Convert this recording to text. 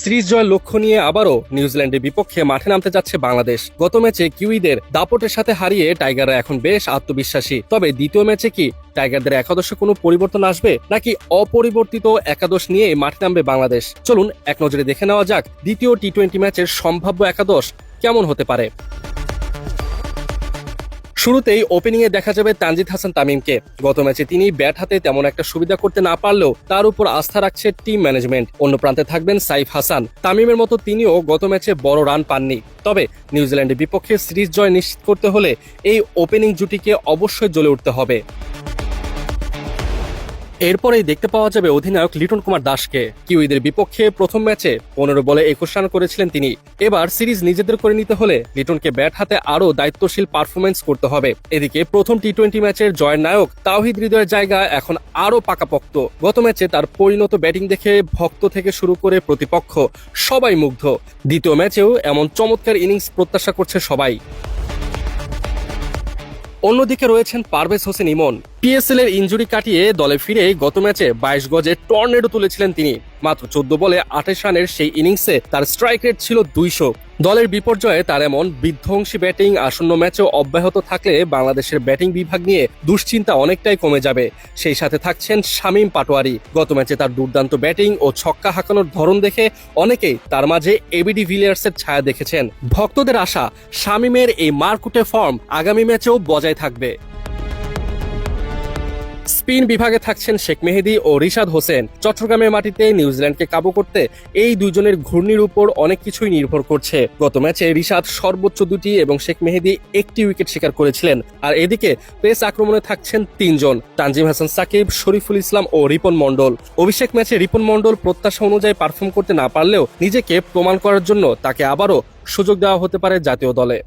Series জয়ের লক্ষ্য নিয়ে আবারও নিউজিল্যান্ডের বিপক্ষে মাঠে নামতে যাচ্ছে বাংলাদেশ। গত ম্যাচে কিউইদের দাপটের সাথে হারিয়ে টাইগাররা এখন বেশ আত্মবিশ্বাসী। তবে দ্বিতীয় ম্যাচে কি টাইগারদের একাদশে কোনো পরিবর্তন আসবে নাকি অপরিবর্তিত একাদশ নিয়ে মাঠে নামবে বাংলাদেশ? চলুন এক নজরে দেখে নেওয়া যাক দ্বিতীয় টি-20 ম্যাচের সম্ভাব্য একাদশ কেমন হতে পারে। শুরুতেই ওপেনিংয়ে দেখা যাবে তানজিদ হাসান তামিমকে। গত ম্যাচে তিনি ব্যাট হাতে তেমন একটা সুবিধা করতে না পারলেও তার উপর আস্থা রাখছে টিম ম্যানেজমেন্ট। অন্য প্রান্তে থাকবেন সাইফ হাসান। তামিমের মতো তিনিও গত ম্যাচে বড় রান পাননি। তবে নিউজিল্যান্ডের বিপক্ষে সিরিজ জয় নিশ্চিত করতে হলে এই ওপেনিং জুটিকে অবশ্যই জ্বলে উঠতে হবে। এরপরেই দেখতে পাওয়া যাবে অধিনায়ক লিটন কুমার দাসকে। কিউইদের বিপক্ষে প্রথম ম্যাচে 15 বলে 21 রান করেছিলেন তিনি। এবার সিরিজ নিজেদের করে নিতে হলে লিটনকে ব্যাট হাতে আরও দায়িত্বশীল পারফরমেন্স করতে হবে। এদিকে প্রথম টি-20 ম্যাচের জয়ের নায়ক তাওহিদ হৃদয়ের জায়গা এখন আরও পাকাপোক্ত। গত ম্যাচে তার পরিণত ব্যাটিং দেখে ভক্ত থেকে শুরু করে প্রতিপক্ষ সবাই মুগ্ধ। দ্বিতীয় ম্যাচেও এমন চমৎকার ইনিংস প্রত্যাশা করছে সবাই। অন্যদিকে রয়েছেন পারভেজ হোসেন ইমন। পিএসএল এর ইনজুরি কাটিয়ে দলে ফিরে গত ম্যাচে 22 গজে টর্নেডো তুলেছিলেন তিনি। মাত্র 14 বলে 28 রানের সেই ইনিংসে তার স্ট্রাইক রেট ছিল 200। দলের বিপর্যয়ে তার এমন বিধ্বংসী ব্যাটিং আসন্ন ম্যাচেও অব্যাহত থাকলে বাংলাদেশের ব্যাটিং বিভাগ নিয়ে দুশ্চিন্তা অনেকটাই কমে যাবে। সেই সাথে থাকছেন শামীম পাটোয়ারি। গত ম্যাচে তার দুর্দান্ত ব্যাটিং ও ছক্কা হাঁকানোর ধরন দেখে অনেকেই তার মাঝে এবিডি ভিলিয়ার্সের ছায়া দেখেছেন। ভক্তদের আশা শামীমের এই মারকুটে ফর্ম আগামী ম্যাচেও বজায় থাকবে। স্পিন বিভাগে থাকছেন শেখ মেহেদী ও রিশাদ হোসেন। চট্টগ্রামের মাটিতে নিউজিল্যান্ডকে কাবু করতে এই দুজনের ঘূর্ণির উপর অনেক কিছুই নির্ভর করছে। গত ম্যাচে রিশাদ সর্বোচ্চ 2টি এবং শেখ মেহেদী 1টি উইকেট শিকার করেছিলেন। আর এদিকে পেস আক্রমণে থাকছেন 3 জন, তানজিম হাসান সাকিব, শরীফুল ইসলাম ও রিপন মণ্ডল। অভিষেক ম্যাচে রিপন মণ্ডল প্রত্যাশা অনুযায়ী পারফর্ম করতে না পারলেও নিজেকে প্রমাণ করার জন্য তাকে আবারও সুযোগ দেওয়া হতে পারে জাতীয় দলে।